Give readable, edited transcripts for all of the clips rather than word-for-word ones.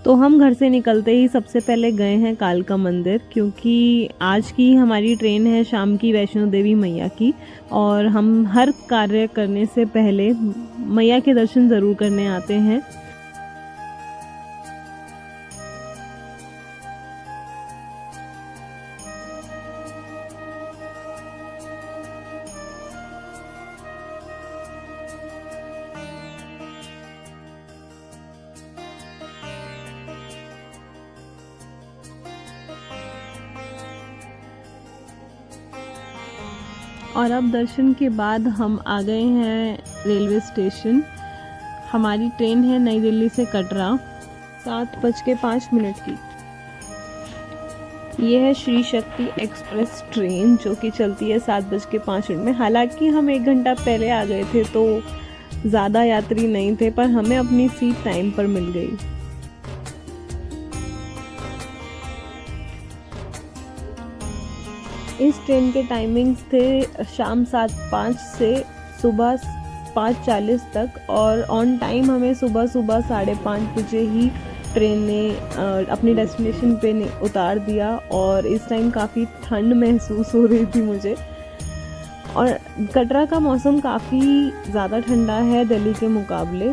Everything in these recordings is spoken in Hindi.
तो हम घर से निकलते ही सबसे पहले गए हैं कालका मंदिर, क्योंकि आज की हमारी ट्रेन है शाम की वैष्णो देवी मैया की, और हम हर कार्य करने से पहले मैया के दर्शन ज़रूर करने आते हैं। और अब दर्शन के बाद हम आ गए हैं रेलवे स्टेशन। हमारी ट्रेन है नई दिल्ली से कटरा, 7:05 की। ये है श्री शक्ति एक्सप्रेस ट्रेन जो कि चलती है 7:05 में। हालांकि हम 1 घंटा पहले आ गए थे तो ज़्यादा यात्री नहीं थे, पर हमें अपनी सीट टाइम पर मिल गई। इस ट्रेन के टाइमिंग्स थे शाम 7:05 से सुबह 5:40 तक, और ऑन टाइम हमें सुबह 5:30 बजे ही ट्रेन ने अपनी डेस्टिनेशन पे उतार दिया। और इस टाइम काफ़ी ठंड महसूस हो रही थी मुझे, और कटरा का मौसम काफ़ी ज़्यादा ठंडा है दिल्ली के मुकाबले।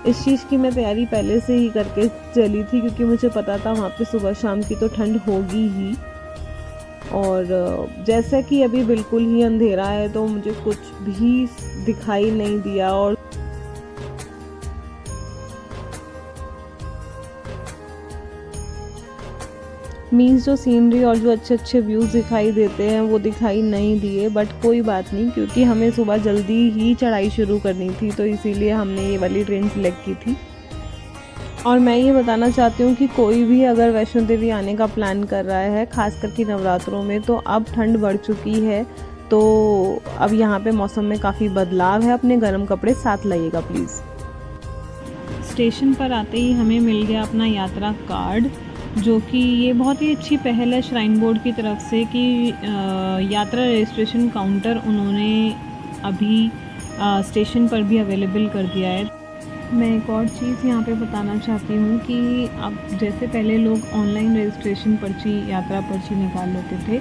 इस चीज़ की मैं तैयारी पहले से ही करके चली थी, क्योंकि मुझे पता था वहाँ पे सुबह शाम की तो ठंड होगी ही। और जैसा कि अभी बिल्कुल ही अंधेरा है तो मुझे कुछ भी दिखाई नहीं दिया, और मीन्स जो सीनरी और जो अच्छे अच्छे व्यूज़ दिखाई देते हैं वो दिखाई नहीं दिए। बट कोई बात नहीं, क्योंकि हमें सुबह जल्दी ही चढ़ाई शुरू करनी थी, तो इसीलिए हमने ये वाली ट्रेन सिलेक्ट की थी। और मैं ये बताना चाहती हूँ कि कोई भी अगर वैष्णो देवी आने का प्लान कर रहा है, खास करके नवरात्रों में, तो अब ठंड बढ़ चुकी है, तो अब यहाँ पे मौसम में काफ़ी बदलाव है। अपने गर्म कपड़े साथ लाइएगा प्लीज़। स्टेशन पर आते ही हमें मिल गया अपना यात्रा कार्ड, जो कि ये बहुत ही अच्छी पहल है श्राइन बोर्ड की तरफ से कि यात्रा रजिस्ट्रेशन काउंटर उन्होंने अभी स्टेशन पर भी अवेलेबल कर दिया है। मैं एक और चीज़ यहाँ पे बताना चाहती हूँ कि अब जैसे पहले लोग ऑनलाइन रजिस्ट्रेशन पर्ची, यात्रा पर्ची निकाल लेते थे,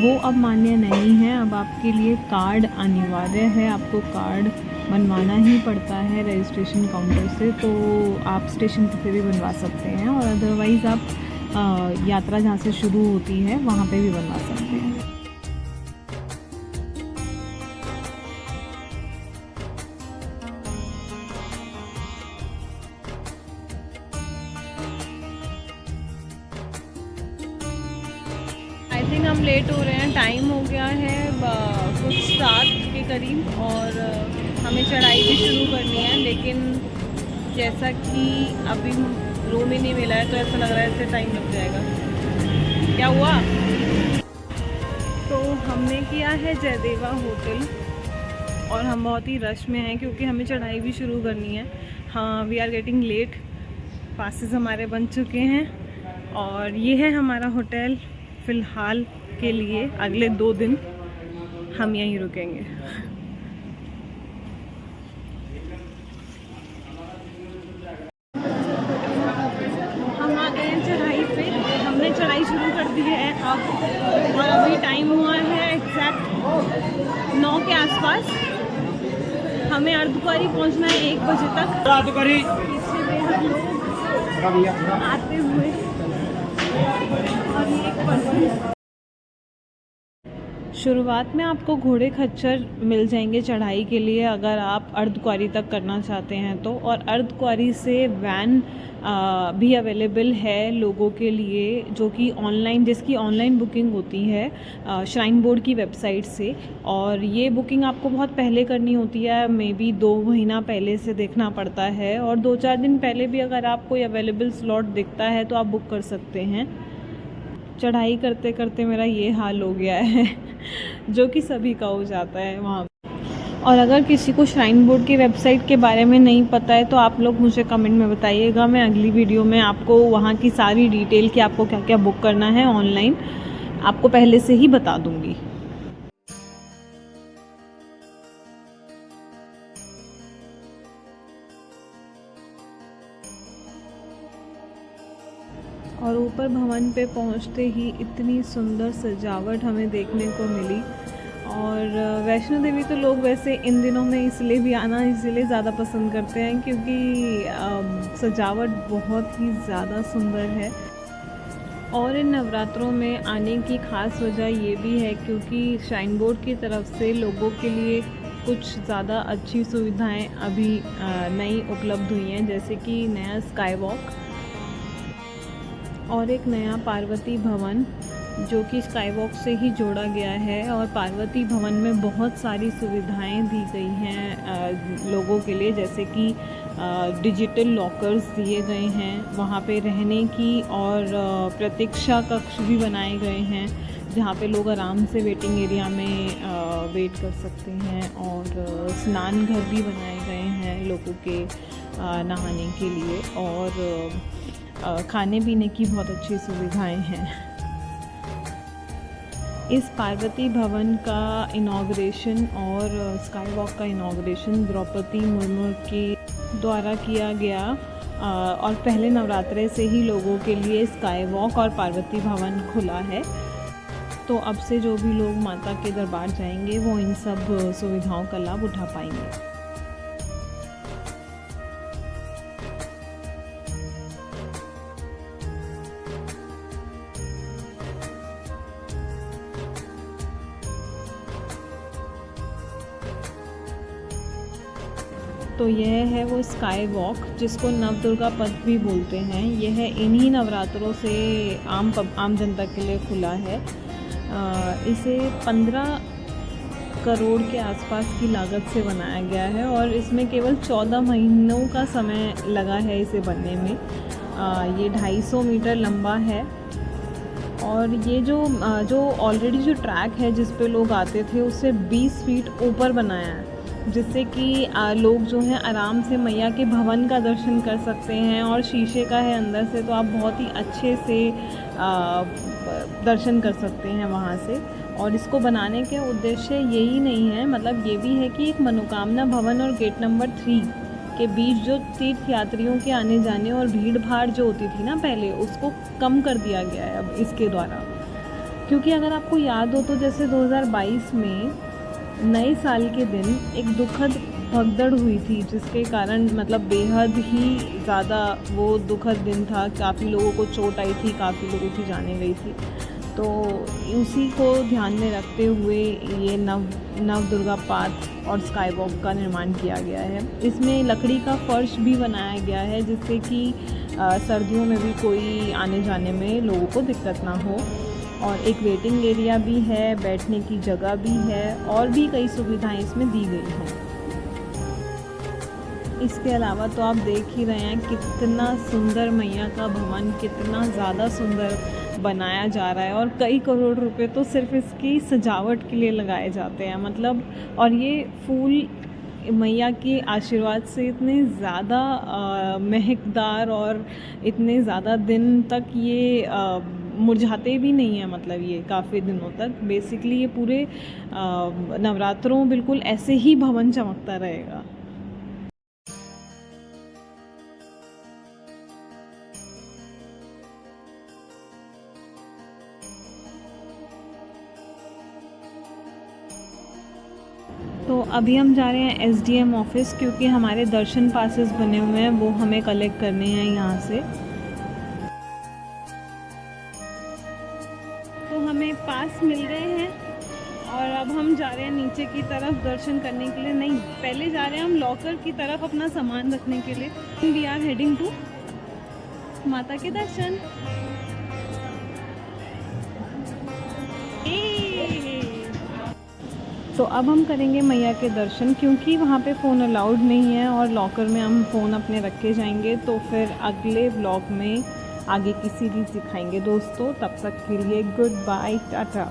वो अब मान्य नहीं है। अब आपके लिए कार्ड अनिवार्य है, आपको कार्ड बनवाना ही पड़ता है रजिस्ट्रेशन काउंटर से। तो आप स्टेशन पे भी बनवा सकते हैं, और अदरवाइज़ आप यात्रा जहाँ से शुरू होती है वहाँ पे भी बनवा सकते हैं। आई थिंक हम लेट हो रहे हैं, टाइम हो गया है कुछ 7 के करीब, और हमें चढ़ाई भी शुरू करनी है। लेकिन जैसा कि अभी रूम ही नहीं मिला है तो ऐसा लग रहा है इससे टाइम लग जाएगा। क्या हुआ? तो हमने किया है जयदेवा होटल, और हम बहुत ही रश में हैं क्योंकि हमें चढ़ाई भी शुरू करनी है। हाँ, we are getting late, passes हमारे बन चुके हैं, और ये है हमारा होटल। फ़िलहाल के लिए अगले 2 दिन हम यहीं रुकेंगे। हम आ गए हैं चढ़ाई पे, हमने चढ़ाई शुरू कर दी है अब, और अभी टाइम हुआ है एग्जैक्ट 9 के आसपास। हमें अर्धकुंवारी पहुंचना है 1 बजे तक। पीछे बेहद लोग आते हुए, और ये एक पर्सन। शुरुआत में आपको घोड़े खच्चर मिल जाएंगे चढ़ाई के लिए अगर आप अर्धकुंवारी तक करना चाहते हैं तो, और अर्धकुंवारी से वैन भी अवेलेबल है लोगों के लिए, जो कि ऑनलाइन, जिसकी ऑनलाइन बुकिंग होती है श्राइन बोर्ड की वेबसाइट से। और ये बुकिंग आपको बहुत पहले करनी होती है, मे बी 2 महीना पहले से देखना पड़ता है, और 2-4 दिन पहले भी अगर आप कोई अवेलेबल स्लॉट दिखता है तो आप बुक कर सकते हैं। चढ़ाई करते करते मेरा ये हाल हो गया है जो कि सभी का हो जाता है वहाँ। और अगर किसी को श्राइन बोर्ड की वेबसाइट के बारे में नहीं पता है तो आप लोग मुझे कमेंट में बताइएगा, मैं अगली वीडियो में आपको वहाँ की सारी डिटेल कि आपको क्या क्या बुक करना है ऑनलाइन आपको पहले से ही बता दूँगी। और ऊपर भवन पे पहुंचते ही इतनी सुंदर सजावट हमें देखने को मिली। और वैष्णो देवी तो लोग वैसे इन दिनों में इसलिए भी आना इसलिए ज़्यादा पसंद करते हैं क्योंकि सजावट बहुत ही ज़्यादा सुंदर है। और इन नवरात्रों में आने की ख़ास वजह ये भी है क्योंकि श्राइन बोर्ड की तरफ से लोगों के लिए कुछ ज़्यादा अच्छी सुविधाएं अभी नई उपलब्ध हुई हैं, जैसे कि नया स्काई वॉक और एक नया पार्वती भवन जो कि स्काई वॉक से ही जोड़ा गया है। और पार्वती भवन में बहुत सारी सुविधाएं दी गई हैं लोगों के लिए, जैसे कि डिजिटल लॉकर्स दिए गए हैं वहाँ पे रहने की, और प्रतीक्षा कक्ष भी बनाए गए हैं जहाँ पे लोग आराम से वेटिंग एरिया में वेट कर सकते हैं। और स्नान घर भी बनाए गए हैं लोगों के नहाने के लिए, और खाने पीने की बहुत अच्छी सुविधाएं हैं। इस पार्वती भवन का इनॉग्रेशन और स्काई वॉक का इनॉग्रेशन द्रौपदी मुर्मू के द्वारा किया गया, और पहले नवरात्रे से ही लोगों के लिए स्काई वॉक और पार्वती भवन खुला है। तो अब से जो भी लोग माता के दरबार जाएंगे वो इन सब सुविधाओं का लाभ उठा पाएंगे। तो यह है वो स्काई वॉक जिसको नवदुर्गा पथ भी बोलते हैं। यह इन्हीं नवरात्रों से आम जनता के लिए खुला है। इसे 15 करोड़ के आसपास की लागत से बनाया गया है और इसमें केवल 14 महीनों का समय लगा है इसे बनने में। ये 250 मीटर लंबा है और ये जो ऑलरेडी जो ट्रैक है जिस पे लोग आते थे उससे 20 फीट ऊपर बनाया है, जिससे कि लोग जो हैं आराम से मैया के भवन का दर्शन कर सकते हैं। और शीशे का है अंदर से, तो आप बहुत ही अच्छे से दर्शन कर सकते हैं वहाँ से। और इसको बनाने के उद्देश्य यही नहीं है, मतलब ये भी है कि एक मनोकामना भवन और गेट नंबर 3 के बीच जो तीर्थ यात्रियों के आने जाने और भीड़ भाड़ जो होती थी ना पहले, उसको कम कर दिया गया है अब इसके द्वारा। क्योंकि अगर आपको याद हो तो जैसे 2022 में नए साल के दिन एक दुखद भगदड़ हुई थी, जिसके कारण मतलब बेहद ही ज़्यादा वो दुखद दिन था। काफ़ी लोगों को चोट आई थी, काफ़ी लोगों की जाने गई थी। तो उसी को ध्यान में रखते हुए ये नव दुर्गा पाथ और स्काई वॉक का निर्माण किया गया है। इसमें लकड़ी का फर्श भी बनाया गया है, जिससे कि सर्दियों में भी कोई आने जाने में लोगों को दिक्कत ना हो। और एक वेटिंग एरिया भी है, बैठने की जगह भी है और भी कई सुविधाएं इसमें दी गई हैं। इसके अलावा तो आप देख ही रहे हैं कितना सुंदर मैया का भवन, कितना ज़्यादा सुंदर बनाया जा रहा है। और कई करोड़ रुपए तो सिर्फ इसकी सजावट के लिए लगाए जाते हैं, मतलब। और ये फूल मैया के आशीर्वाद से इतने ज़्यादा महकदार और इतने ज़्यादा दिन तक ये मुरझाते भी नहीं हैं, मतलब ये काफ़ी दिनों तक। बेसिकली ये पूरे नवरात्रों बिल्कुल ऐसे ही भवन चमकता रहेगा। तो अभी हम जा रहे हैं SDM ऑफिस, क्योंकि हमारे दर्शन पासेस बने हुए हैं, वो हमें कलेक्ट करने हैं यहाँ से। तो हमें पास मिल गए हैं और अब हम जा रहे हैं नीचे की तरफ दर्शन करने के लिए। नहीं, पहले जा रहे हैं हम लॉकर की तरफ अपना सामान रखने के लिए। वी आर हेडिंग टू माता के दर्शन। तो अब हम करेंगे मैया के दर्शन, क्योंकि वहाँ पे फ़ोन अलाउड नहीं है और लॉकर में हम फ़ोन अपने रख के जाएंगे। तो फिर अगले ब्लॉग में आगे की सीरीज़ दिखाएंगे दोस्तों। तब तक के लिए गुड बाय, टाटा।